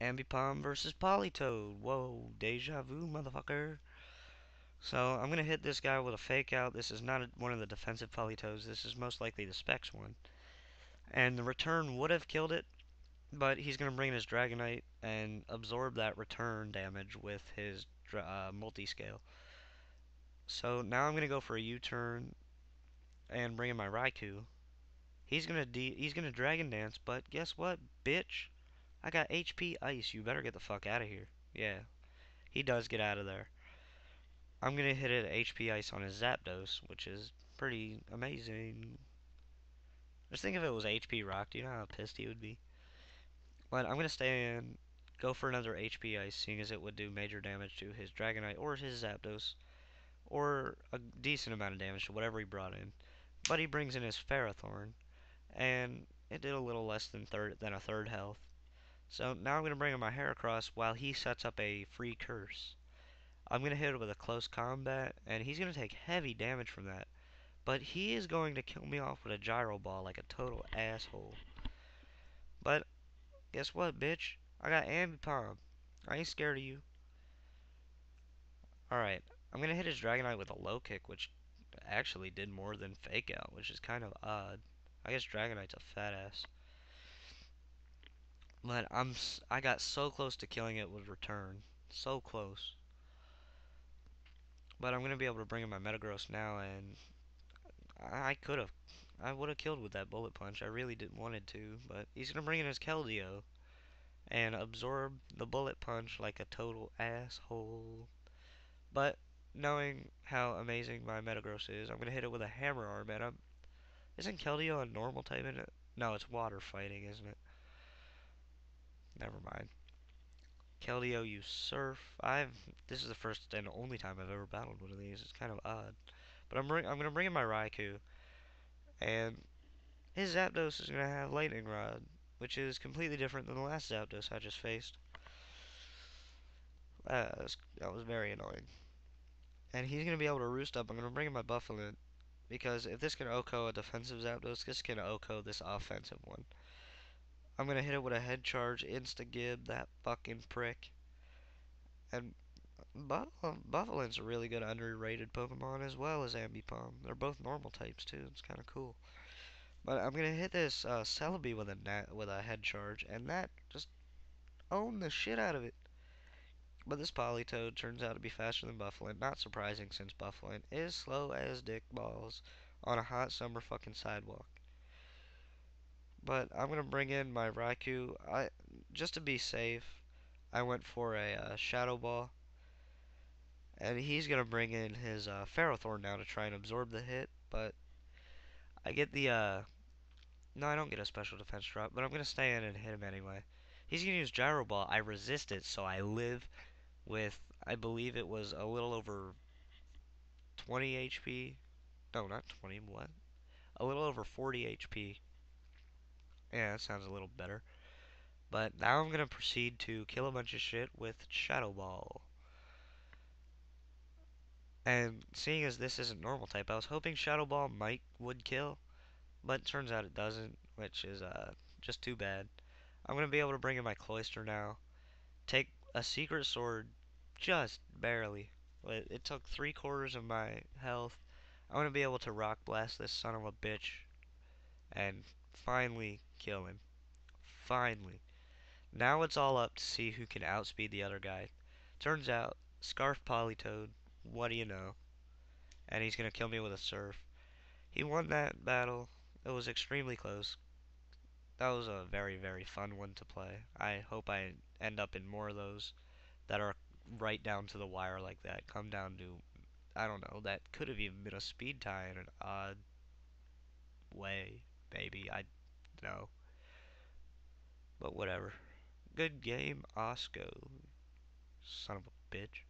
Ambipom versus Politoed. Whoa, deja vu, motherfucker. So I'm gonna hit this guy with a fake out. This is not one of the defensive Politoads. This is most likely the Specs one. And the return would have killed it, but he's gonna bring in his Dragonite and absorb that return damage with his multi-scale. So now I'm gonna go for a U-turn and bring in my Raikou. He's gonna Dragon Dance, but guess what, bitch? I got HP Ice. You better get the fuck out of here. Yeah, he does get out of there. I'm gonna hit it HP Ice on his Zapdos, which is pretty amazing. Just think if it was HP Rock. Do you know how pissed he would be? But I'm gonna stay in, go for another HP Ice, seeing as it would do major damage to his Dragonite or his Zapdos, or a decent amount of damage to whatever he brought in. But he brings in his Ferrothorn, and it did a little less than a third health. So now I'm gonna bring in my Heracross while he sets up a free curse. I'm gonna hit it with a close combat, and he's gonna take heavy damage from that. But he is going to kill me off with a Gyro Ball like a total asshole. But guess what, bitch? I got Ambipom. I ain't scared of you. Alright, I'm gonna hit his Dragonite with a low kick, which actually did more than Fake Out, which is kind of odd. I guess Dragonite's a fat ass. But I got so close to killing it with Return. So close. But I'm gonna be able to bring in my Metagross now, and I would have killed with that Bullet Punch. I really didn't wanted to, but he's gonna bring in his Keldeo and absorb the Bullet Punch like a total asshole. But knowing how amazing my Metagross is, I'm gonna hit it with a Hammer Arm, and isn't Keldeo a normal type in it? No, it's water fighting, isn't it? Never mind. Keldeo, you surf. This is the first and only time I've ever battled one of these. It's kind of odd. But I'm gonna bring in my Raikou, and his Zapdos is gonna have Lightning Rod, which is completely different than the last Zapdos I just faced. That was very annoying. And he's gonna be able to roost up. I'm gonna bring in my Buffalo because if this can OHKO a defensive Zapdos, this can OHKO this offensive one. I'm gonna hit it with a head charge, insta gib that fucking prick. And Buffalo's a really good underrated Pokemon as well as Ambipom. They're both normal types too. It's kind of cool. But I'm gonna hit this Celebi with a head charge, and that just owned the shit out of it. But this Politoed turns out to be faster than Buffalin. Not surprising since Buffalin is slow as dick balls on a hot summer fucking sidewalk. But I'm gonna bring in my Raikou. Just to be safe, I went for a Shadow Ball, and he's gonna bring in his Ferrothorn now to try and absorb the hit. But I get the no, I don't get a special defense drop, but I'm gonna stay in and hit him anyway. He's gonna use Gyro Ball. I resist it, so I live with, I believe it was a little over 20 HP. No, not 20, what? A little over 40 HP. Yeah, that sounds a little better. But now I'm gonna proceed to kill a bunch of shit with Shadow Ball. And seeing as this isn't normal type, I was hoping Shadow Ball would kill, but it turns out it doesn't, which is just too bad. I'm gonna be able to bring in my Cloyster now. Take a Secret Sword, just barely. It took 3/4 of my health. I'm gonna be able to Rock Blast this son of a bitch and finally kill him. Finally. Now it's all up to see who can outspeed the other guy. Turns out, Scarf Politoed, what do you know? And he's gonna kill me with a Surf. He won that battle. It was extremely close. That was a very, very fun one to play. I hope I end up in more of those that are right down to the wire like that. Come down to, I don't know, that could have even been a speed tie in an odd way. Maybe, I know. But whatever. Good game, Osco. Son of a bitch.